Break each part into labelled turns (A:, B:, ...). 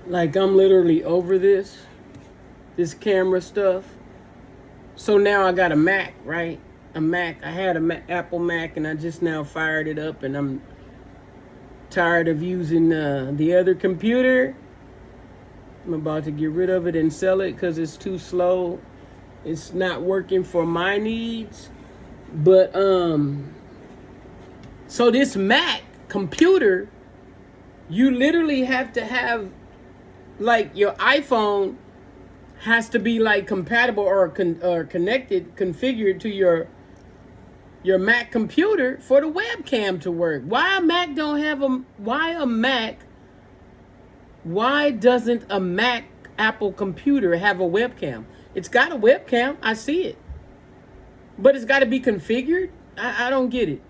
A: Like I'm literally over this camera stuff. So now I got a Mac, right? A Mac. I had a Apple Mac, and I just now fired it up, and I'm tired of using the other computer. I'm about to get rid of it and sell it because it's too slow. It's not working for my needs. But so this Mac computer, you literally have to have, like, your iPhone has to be like compatible or connected, configured to your Mac computer for the webcam to work. Why doesn't a Mac Apple computer have a webcam? It's got a webcam, I see it, but it's got to be configured. I don't get it.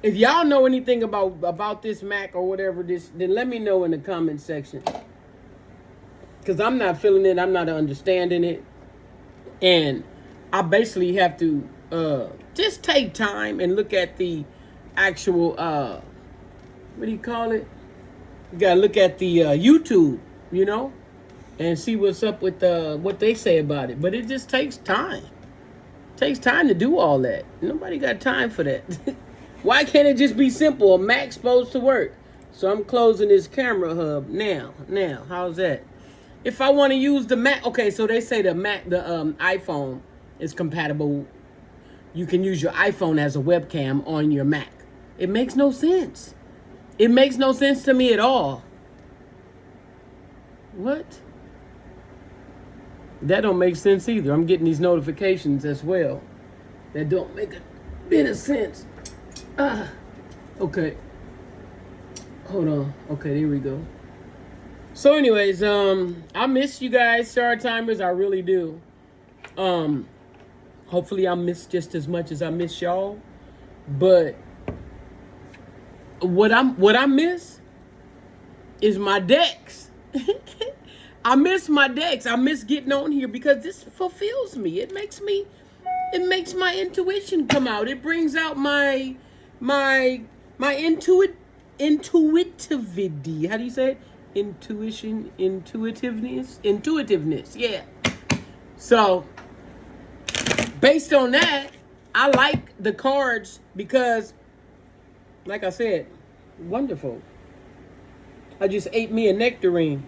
A: If y'all know anything about this Mac or whatever this, then let me know in the comment section, because I'm not feeling it. I'm not understanding it, and I basically have to just take time and look at the actual what do you call it? You gotta look at the YouTube, and see what's up with what they say about it. But it just takes time. It takes time to do all that. Nobody got time for that. Why can't it just be simple? A Mac's supposed to work. So I'm closing this camera hub now. Now, how's that? If I want to use the Mac, okay, so they say the iPhone is compatible. You can use your iPhone as a webcam on your Mac. It makes no sense. It makes no sense to me at all. What? That don't make sense either. I'm getting these notifications as well that don't make a bit of sense. Okay. Hold on. Okay, there we go. So anyways, I miss you guys, Star Timers. I really do. Hopefully I miss just as much as I miss y'all. But what I miss is my decks. I miss my decks. I miss getting on here because this fulfills me. It makes my intuition come out. It brings out my intuitivity. How do you say it? Intuitiveness. Yeah. So based on that, I like the cards because, like I said, wonderful. I just ate me a nectarine,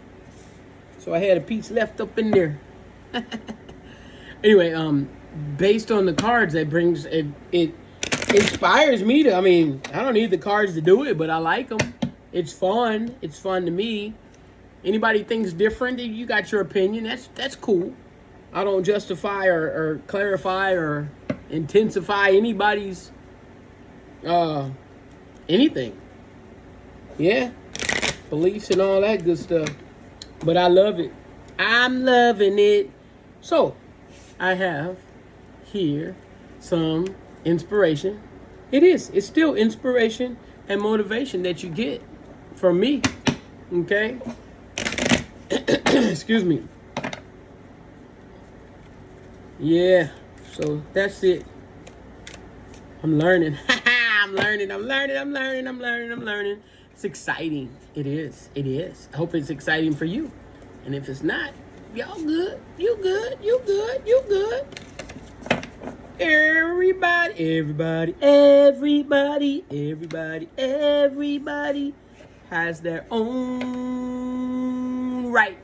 A: so I had a piece left up in there. Anyway, based on the cards, that brings it inspires me to. I mean, I don't need the cards to do it, but I like them. It's fun. It's fun to me. Anybody thinks different, you got your opinion. That's cool. I don't justify or clarify or intensify anybody's anything. Yeah, beliefs and all that good stuff. But I love it. I'm loving it. So, I have here some inspiration. It's still inspiration and motivation that you get from me. Okay? Excuse me. Yeah, so that's it. I'm learning. I'm learning. It's exciting. It is. I hope it's exciting for you. And if it's not, y'all good. You good. Everybody has their own right.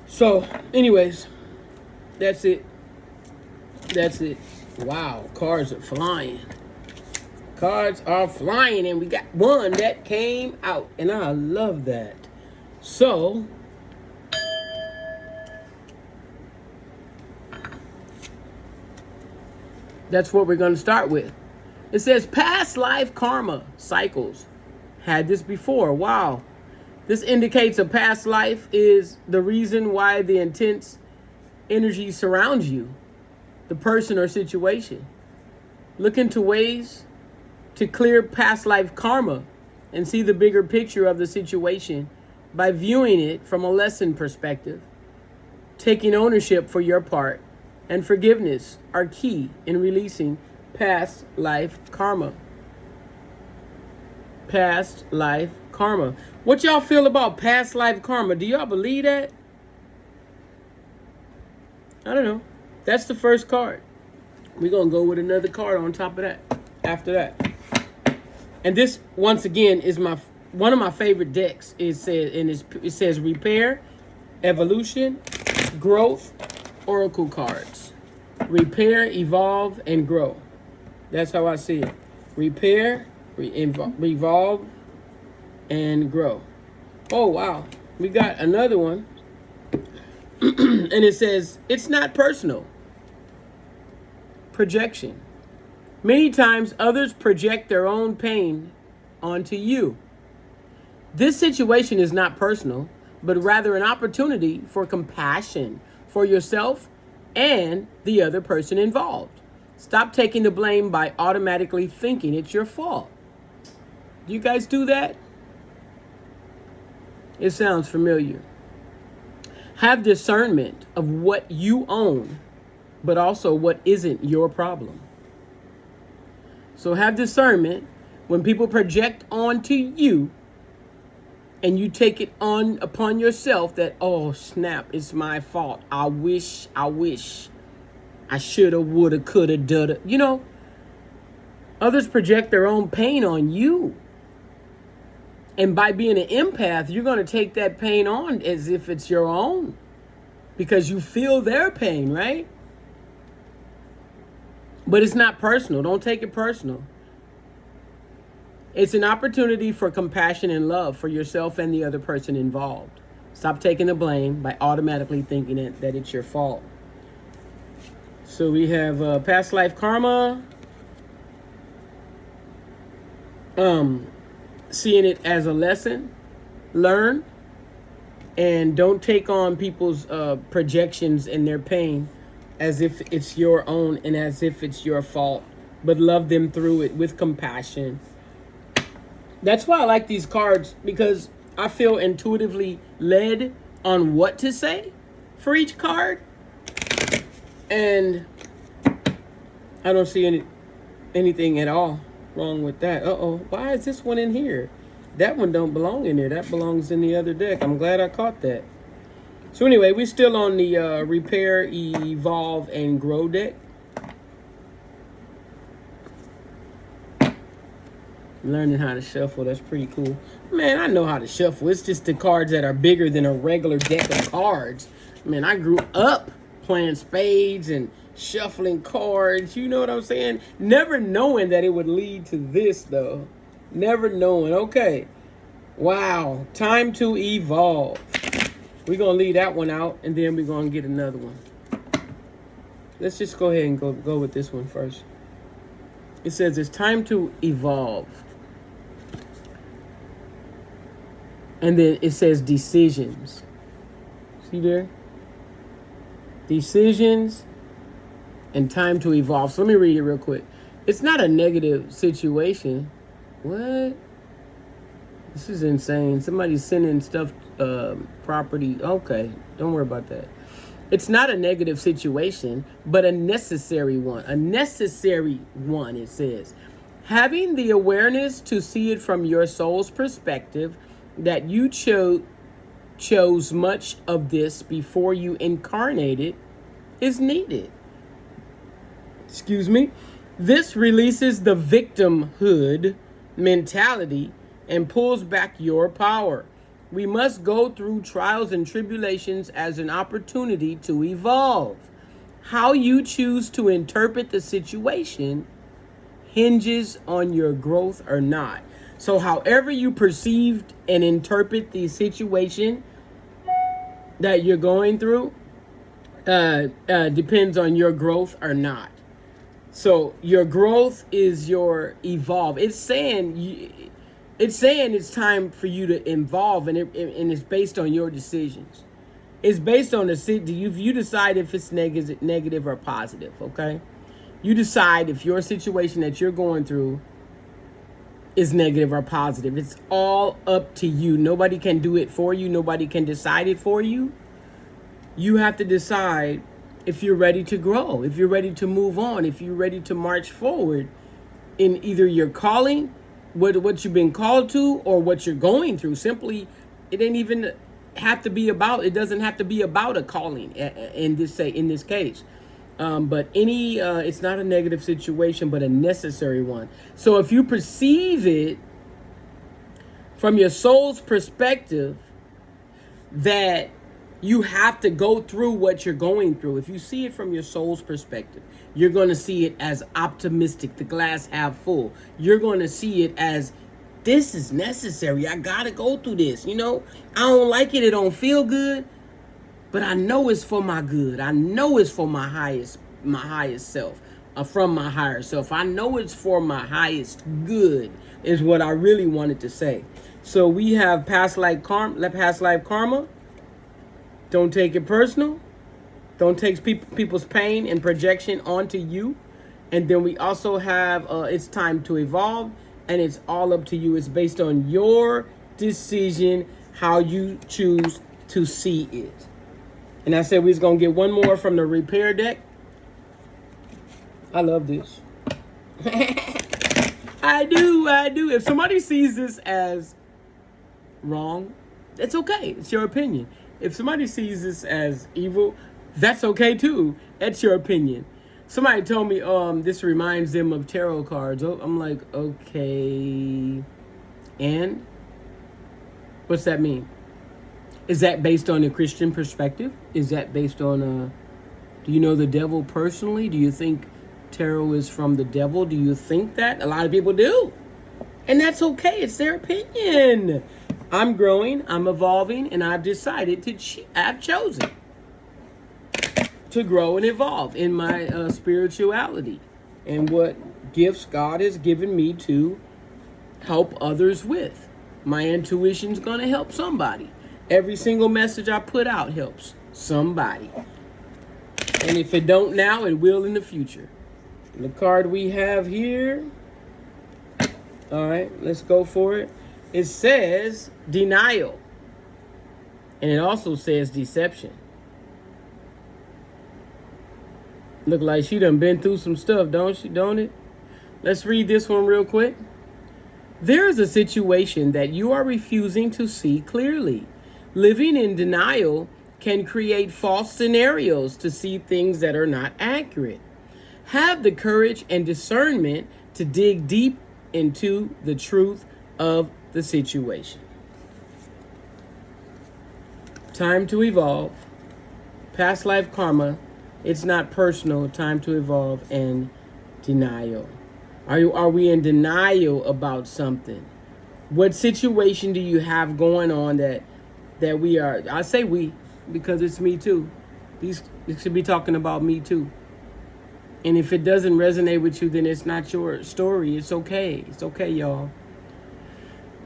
A: So, anyways, that's it. Wow, cards are flying. And we got one that came out, and I love that. So, that's what we're going to start with. It says past life karma cycles. Had this before. Wow. This indicates a past life is the reason why the intense energy surrounds you, the person or situation. Look into ways to clear past life karma and see the bigger picture of the situation by viewing it from a lesson perspective. Taking ownership for your part and forgiveness are key in releasing past life karma. Past life karma. What y'all feel about past life karma? Do y'all believe that? I don't know. That's the first card. We're going to go with another card on top of that after that. And this, once again, is one of my favorite decks. It says repair, evolution, growth, oracle cards. Repair, evolve, and grow. That's how I see it. Repair, revolve, and grow. Oh, wow. We got another one. And it says, it's not personal. Projection. Many times others project their own pain onto you. This situation is not personal, but rather an opportunity for compassion for yourself and the other person involved. Stop taking the blame by automatically thinking it's your fault. Do you guys do that? It sounds familiar. Have discernment of what you own, but also what isn't your problem. So have discernment when people project onto you and you take it on upon yourself that, oh snap, it's my fault. I wish. I shoulda, woulda, coulda, dulda. You know, others project their own pain on you. And by being an empath, you're going to take that pain on as if it's your own. Because you feel their pain, right? But it's not personal. Don't take it personal. It's an opportunity for compassion and love for yourself and the other person involved. Stop taking the blame by automatically thinking that it's your fault. So we have past life karma. Seeing it as a lesson. Learn. And don't take on people's projections and their pain as if it's your own and as if it's your fault. But love them through it with compassion. That's why I like these cards, because I feel intuitively led on what to say for each card. And I don't see anything at all wrong with that. Uh-oh, why is this one in here? That one don't belong in there. That belongs in the other deck. I'm glad I caught that. So anyway, we're still on the repair, evolve, and grow deck. Learning how to shuffle, that's pretty cool. Man, I know how to shuffle. It's just the cards that are bigger than a regular deck of cards. Man, I grew up playing spades and shuffling cards. You know what I'm saying? Never knowing that it would lead to this, though. Never knowing. Okay. Wow. Time to evolve. We're going to leave that one out, and then we're going to get another one. Let's just go ahead and go with this one first. It says it's time to evolve. And then it says decisions. See there? Decisions and time to evolve. So let me read it real quick. It's not a negative situation. What? This is insane. Somebody's sending stuff, property. Okay, don't worry about that. It's not a negative situation, but a necessary one. A necessary one, it says. Having the awareness to see it from your soul's perspective, that you chose much of this before you incarnated, is needed. Excuse me. This releases the victimhood mentality and pulls back your power. We must go through trials and tribulations as an opportunity to evolve. How you choose to interpret the situation hinges on your growth or not. So however you perceived and interpret the situation that you're going through depends on your growth or not. So your growth is your evolve. It's saying it's time for you to evolve, and it's based on your decisions. It's based on you decide if it's negative or positive. Okay, you decide if your situation that you're going through is negative or positive. It's all up to you. Nobody can do it for you. Nobody can decide it for you. You have to decide if you're ready to grow, if you're ready to move on, if you're ready to march forward in either your calling what you've been called to or what you're going through. Simply, it ain't even have to be about. It doesn't have to be about a calling in this case. But it's not a negative situation, but a necessary one. So if you perceive it from your soul's perspective, that you have to go through what you're going through. If you see it from your soul's perspective, you're going to see it as optimistic, the glass half full. You're going to see it as, this is necessary. I got to go through this. I don't like it. It don't feel good, but I know it's for my good. I know it's for my highest self, from my higher self. I know it's for my highest good is what I really wanted to say. So we have past life karma. Don't take it personal. Don't take people's pain and projection onto you. And then we also have it's time to evolve, and it's all up to you. It's based on your decision, how you choose to see it. And I said we was going to get one more from the repair deck. I love this. I do. If somebody sees this as wrong, it's okay. It's your opinion. If somebody sees this as evil, that's okay too. That's your opinion. Somebody told me this reminds them of tarot cards. Oh, I'm like, okay. And what's that mean? Is that based on a Christian perspective? Is that based on do you know the devil personally? Do you think tarot is from the devil? Do you think that? A lot of people do. And that's okay. It's their opinion. I'm growing, I'm evolving, and I've decided I've chosen to grow and evolve in my spirituality and what gifts God has given me to help others with. My intuition's going to help somebody. Every single message I put out helps somebody. And if it don't now, it will in the future. And the card we have here, all right, let's go for it. It says denial. And it also says deception. Look like she done been through some stuff, don't it? Let's read this one real quick. There is a situation that you are refusing to see clearly. Living in denial can create false scenarios to see things that are not accurate. Have the courage and discernment to dig deep into the truth of the situation. Time to evolve. Past life karma. It's not personal. Time to evolve. And denial. Are we in denial about something? What situation do you have going on that we are? I say we because it's me too. It should be talking about me too. And if it doesn't resonate with you, then it's not your story. It's okay. It's okay, y'all.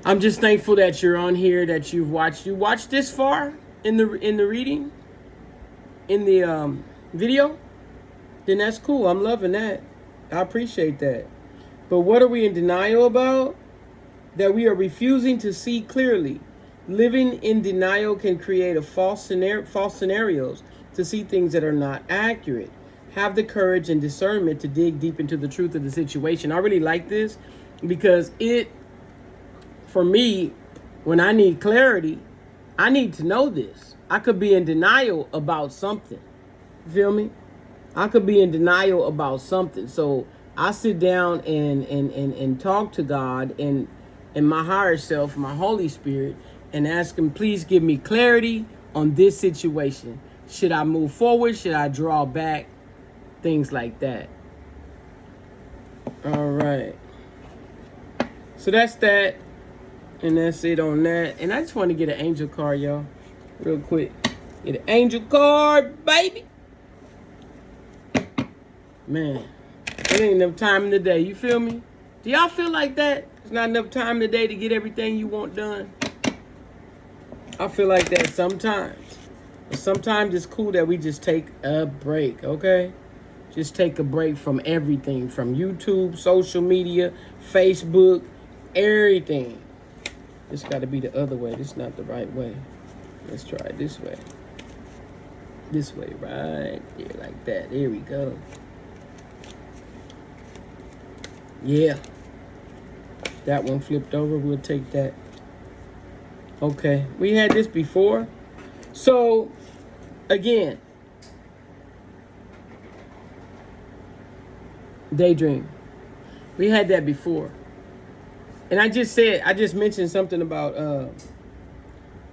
A: I'm just thankful that you're on here, that you watched this far in the reading, in the video. Then that's cool. I'm loving that. I appreciate that. But what are we in denial about? That we are refusing to see clearly. Living in denial can create a false scenarios to see things that are not accurate. Have the courage and discernment to dig deep into the truth of the situation. I really like this because for me, when I need clarity, I need to know this. I could be in denial about something. You feel me? I could be in denial about something. So I sit down and talk to God and my higher self, my Holy Spirit, and ask him, please give me clarity on this situation. Should I move forward? Should I draw back? Things like that. All right. So that's that. And that's it on that. And I just want to get an angel card, y'all. Real quick. Get an angel card, baby. Man, it ain't enough time in the day. You feel me? Do y'all feel like that? It's not enough time in the day to get everything you want done. I feel like that sometimes. But sometimes it's cool that we just take a break, okay? Just take a break from everything. From YouTube, social media, Facebook, everything. This got to be the other way. This is not the right way. Let's try it this way. This way, right there, like that. There we go. Yeah. That one flipped over. We'll take that. Okay. We had this before. So, again, daydream. We had that before. And I just mentioned something about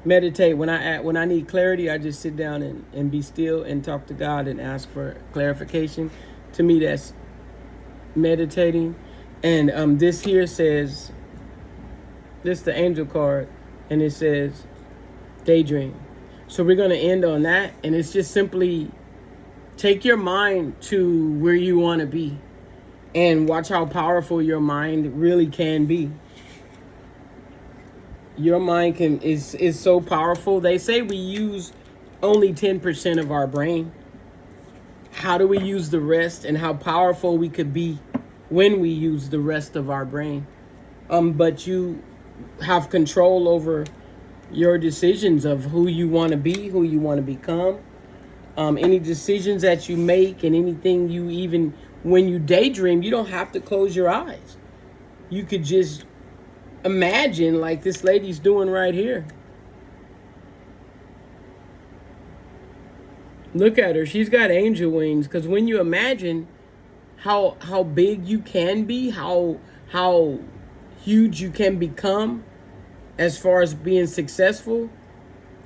A: meditate. When I need clarity, I just sit down and be still and talk to God and ask for clarification. To me, that's meditating. And this here says, this is the angel card, and it says daydream. So we're going to end on that, and it's just simply take your mind to where you want to be and watch how powerful your mind really can be. Your mind is so powerful. They say we use only 10% of our brain. How do we use the rest, and how powerful we could be when we use the rest of our brain? But you have control over your decisions of who you want to be, who you want to become. Any decisions that you make, and anything you even, when you daydream, you don't have to close your eyes. You could just imagine like this lady's doing right here. Look at her. She's got angel wings, because when you imagine how big you can be, how huge you can become as far as being successful,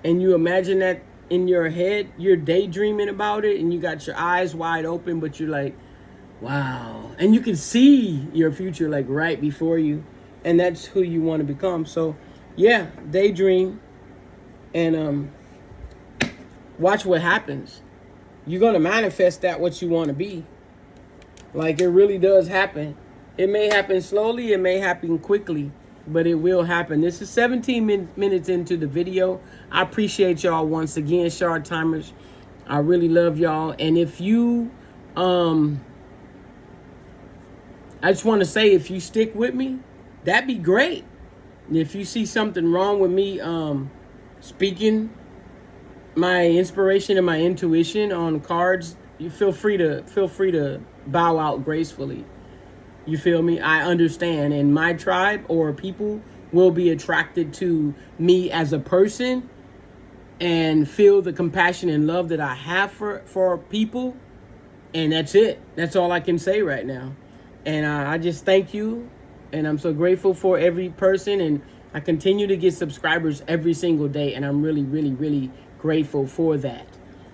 A: and you imagine that in your head, you're daydreaming about it, and you got your eyes wide open, but you're like, wow. And you can see your future like right before you, and that's who you want to become. So yeah, daydream, and watch what happens. You're going to manifest that what you want to be. Like, it really does happen. It may happen slowly, it may happen quickly, but it will happen. This is 17 minutes into the video. I appreciate y'all once again, Shard Timers. I really love y'all. And if you, I just want to say, if you stick with me, that'd be great. If you see something wrong with me speaking my inspiration and my intuition on cards, you feel free to bow out gracefully. You feel me? I understand, and my tribe or people will be attracted to me as a person and feel the compassion and love that I have for people. And that's it. That's all I can say right now. And I just thank you, and I'm so grateful for every person, and I continue to get subscribers every single day, and I'm really, really, really grateful for that.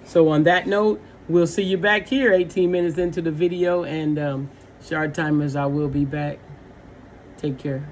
A: So on that note, we'll see you back here 18 minutes into the video, and Shard Timers, I will be back. Take care.